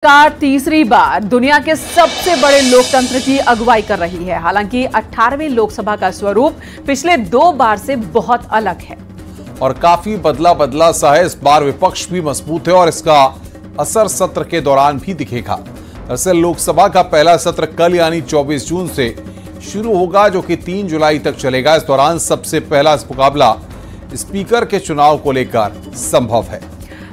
सरकार तीसरी बार दुनिया के सबसे बड़े लोकतंत्र की अगुवाई कर रही है। हालांकि 18वीं लोकसभा का स्वरूप पिछले 2 बार से बहुत अलग है और काफी बदला सा है। इस बार विपक्ष भी मजबूत है और इसका असर सत्र के दौरान भी दिखेगा। दरअसल लोकसभा का पहला सत्र कल यानी 24 जून से शुरू होगा, जो कि 3 जुलाई तक चलेगा। इस दौरान सबसे पहला मुकाबला स्पीकर के चुनाव को लेकर संभव है।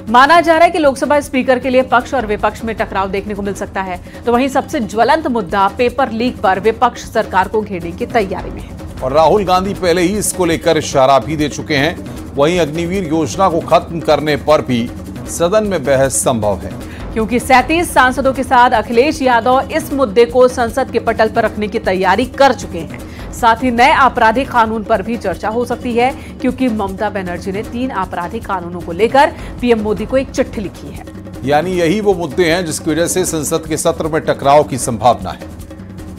माना जा रहा है कि लोकसभा स्पीकर के लिए पक्ष और विपक्ष में टकराव देखने को मिल सकता है। तो वहीं सबसे ज्वलंत मुद्दा पेपर लीक पर विपक्ष सरकार को घेरने की तैयारी में है और राहुल गांधी पहले ही इसको लेकर इशारा भी दे चुके हैं। वहीं अग्निवीर योजना को खत्म करने पर भी सदन में बहस संभव है, क्योंकि 37 सांसदों के साथ अखिलेश यादव इस मुद्दे को संसद के पटल पर रखने की तैयारी कर चुके हैं। साथ ही नए आपराधिक कानून पर भी चर्चा हो सकती है, क्योंकि ममता बनर्जी ने 3 आपराधिक कानूनों को लेकर पीएम मोदी को एक चिट्ठी लिखी है। यानी यही वो मुद्दे हैं जिसकी वजह से संसद के सत्र में टकराव की संभावना है।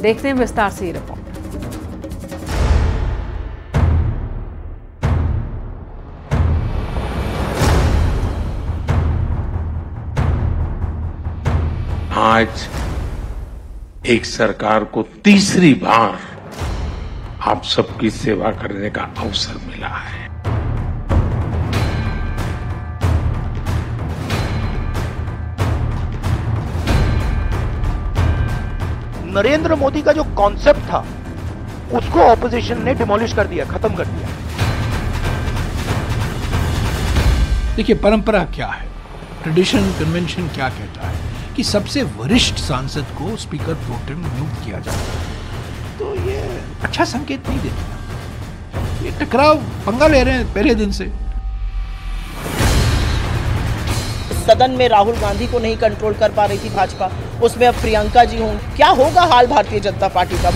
देखते हैं विस्तार से ये रिपोर्ट। आज एक सरकार को तीसरी बार आप सबकी सेवा करने का अवसर मिला है। नरेंद्र मोदी का जो कॉन्सेप्ट था उसको ऑपोजिशन ने डिमोलिश कर दिया, खत्म कर दिया। देखिए, परंपरा क्या है, ट्रेडिशन कन्वेंशन क्या कहता है कि सबसे वरिष्ठ सांसद को स्पीकर प्रोटेम नियुक्त किया जाता है। तो ये अच्छा संकेत नहीं देता। ये टकराव पंगा ले रहे हैं पहले दिन से। सदन में राहुल गांधी को नहीं कंट्रोल कर पा रही थी भाजपा, उसमें अब प्रियंका जी हों। क्या होगा हाल भारतीय जनता पार्टी का?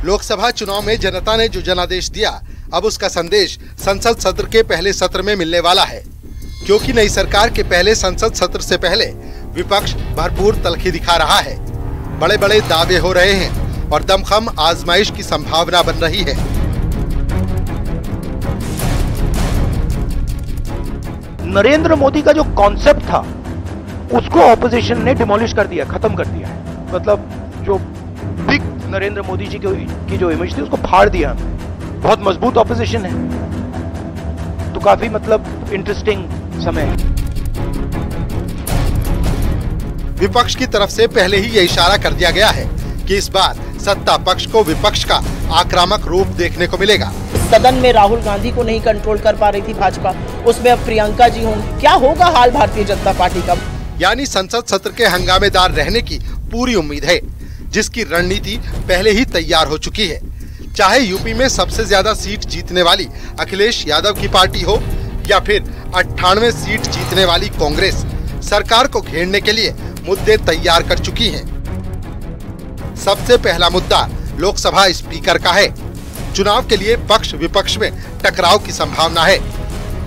लोकसभा चुनाव में जनता ने जो जनादेश दिया, अब उसका संदेश संसद सत्र के पहले सत्र में मिलने वाला है। क्योंकि नई सरकार के पहले संसद सत्र से पहले विपक्ष भरपूर तलखी दिखा रहा है, बड़े बड़े दावे हो रहे हैं और दमखम आजमाइश की संभावना बन रही है। नरेंद्र मोदी का जो कॉन्सेप्ट था उसको ऑपोजिशन ने डिमोलिश कर दिया, खत्म कर दिया है। मतलब जो बिग नरेंद्र मोदी जी की जो इमेज थी उसको फाड़ दिया। बहुत मजबूत ऑपोजिशन है, तो काफी मतलब इंटरेस्टिंग समय है। विपक्ष की तरफ से पहले ही ये इशारा कर दिया गया है कि इस बार सत्ता पक्ष को विपक्ष का आक्रामक रूप देखने को मिलेगा। सदन में राहुल गांधी को नहीं कंट्रोल कर पा रही थी भाजपा, उसमें अब प्रियंका जी हों। क्या होगा हाल भारतीय जनता पार्टी का? यानी संसद सत्र के हंगामेदार रहने की पूरी उम्मीद है, जिसकी रणनीति पहले ही तैयार हो चुकी है। चाहे यूपी में सबसे ज्यादा सीट जीतने वाली अखिलेश यादव की पार्टी हो या फिर 98 सीट जीतने वाली कांग्रेस, सरकार को घेरने के लिए मुद्दे तैयार कर चुकी है। सबसे पहला मुद्दा लोकसभा स्पीकर का है। चुनाव के लिए पक्ष विपक्ष में टकराव की संभावना है।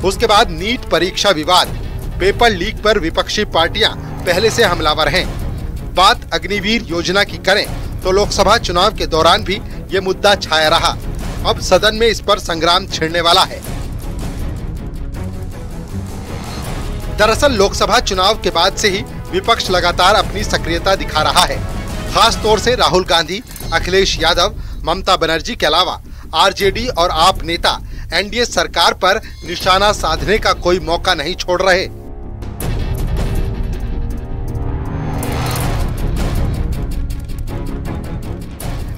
उसके बाद नीट परीक्षा विवाद, पेपर लीक पर विपक्षी पार्टियां पहले से हमलावर हैं। बात अग्निवीर योजना की करें तो लोकसभा चुनाव के दौरान भी ये मुद्दा छाया रहा। अब सदन में इस पर संग्राम छिड़ने वाला है। दरअसल लोकसभा चुनाव के बाद से ही विपक्ष लगातार अपनी सक्रियता दिखा रहा है। खास तौर से राहुल गांधी, अखिलेश यादव, ममता बनर्जी के अलावा आरजेडी और आप नेता एनडीए सरकार पर निशाना साधने का कोई मौका नहीं छोड़ रहे।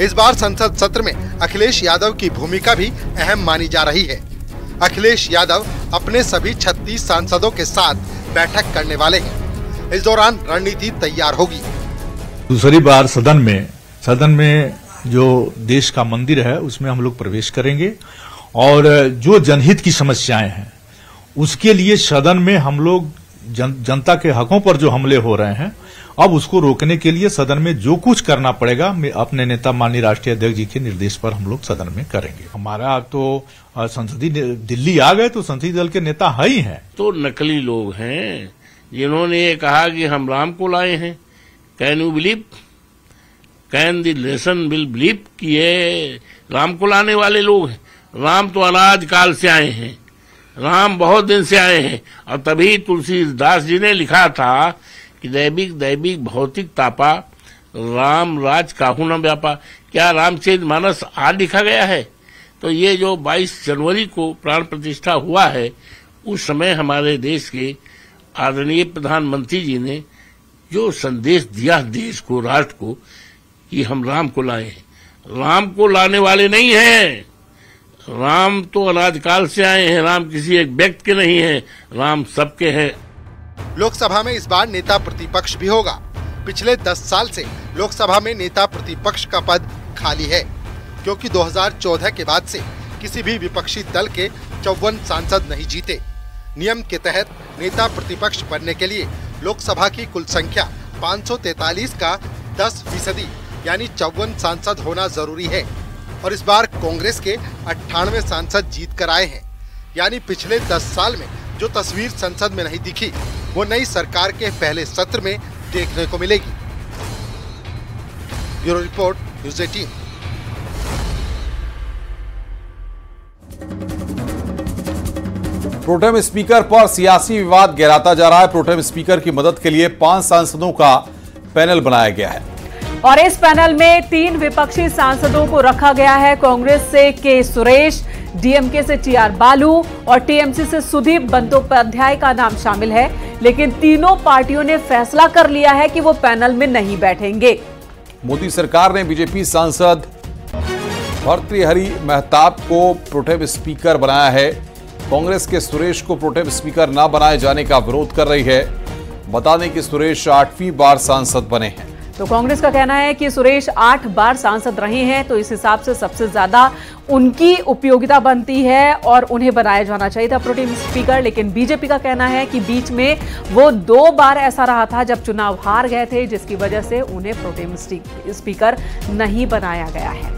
इस बार संसद सत्र में अखिलेश यादव की भूमिका भी अहम मानी जा रही है। अखिलेश यादव अपने सभी 36 सांसदों के साथ बैठक करने वाले हैं। इस दौरान रणनीति तैयार होगी। दूसरी बार सदन में जो देश का मंदिर है उसमें हम लोग प्रवेश करेंगे और जो जनहित की समस्याएं हैं उसके लिए सदन में हम लोग जनता के हकों पर जो हमले हो रहे हैं, अब उसको रोकने के लिए सदन में जो कुछ करना पड़ेगा, मैं अपने नेता माननीय राष्ट्रीय अध्यक्ष जी के निर्देश पर हम लोग सदन में करेंगे। हमारा तो संसदीय दिल्ली आ गए तो संसदीय दल के नेता है ही हैं। तो नकली लोग हैं जिन्होंने ये कहा कि हम राम को लाए हैं। Can you believe, can the nation will believe कि ये राम को लाने वाले लोग हैं? राम तो अनाज काल से आए हैं, राम बहुत दिन से आए हैं। और तभी तुलसीदास जी ने लिखा था कि दैविक दैविक भौतिक तापा, राम राज काहू न व्यापा। क्या रामचरितमानस आज लिखा गया है? तो ये जो 22 जनवरी को प्राण प्रतिष्ठा हुआ है, उस समय हमारे देश के आदरणीय प्रधानमंत्री जी ने जो संदेश दिया देश को, राष्ट्र को, कि हम राम को लाए हैं। राम को लाने वाले नहीं हैं, राम तो अनादिकाल से आए हैं। राम किसी एक व्यक्ति के नहीं है, राम सबके हैं। लोकसभा में इस बार नेता प्रतिपक्ष भी होगा। पिछले 10 साल से लोकसभा में नेता प्रतिपक्ष का पद खाली है, क्योंकि 2014 के बाद से किसी भी विपक्षी दल के 54 सांसद नहीं जीते। नियम के तहत नेता प्रतिपक्ष बनने के लिए लोकसभा की कुल संख्या 543 का 10% यानी 54 सांसद होना जरूरी है। और इस बार कांग्रेस के 98 सांसद जीत कर आए हैं, यानी पिछले 10 साल में जो तस्वीर संसद में नहीं दिखी, वो नई सरकार के पहले सत्र में देखने को मिलेगी। Bureau report, news 18। Pro tem speaker पर सियासी विवाद गहराता जा रहा है। प्रोटेम स्पीकर की मदद के लिए 5 सांसदों का पैनल बनाया गया है और इस पैनल में 3 विपक्षी सांसदों को रखा गया है। कांग्रेस से के सुरेश, डीएमके से टीआर बालू और टीएमसी से सुदीप बंदोपाध्याय का नाम शामिल है, लेकिन तीनों पार्टियों ने फैसला कर लिया है कि वो पैनल में नहीं बैठेंगे। मोदी सरकार ने बीजेपी सांसद भर्तृहरि महताब को प्रोटेम स्पीकर बनाया है। कांग्रेस के सुरेश को प्रोटेम स्पीकर न बनाए जाने का विरोध कर रही है। बता दें कि सुरेश 8वीं बार सांसद बने हैं। तो कांग्रेस का कहना है कि सुरेश 8 बार सांसद रहे हैं, तो इस हिसाब से सबसे ज्यादा उनकी उपयोगिता बनती है और उन्हें बनाया जाना चाहिए था प्रोटेम स्पीकर। लेकिन बीजेपी का कहना है कि बीच में वो 2 बार ऐसा रहा था जब चुनाव हार गए थे, जिसकी वजह से उन्हें प्रोटेम स्पीकर नहीं बनाया गया है।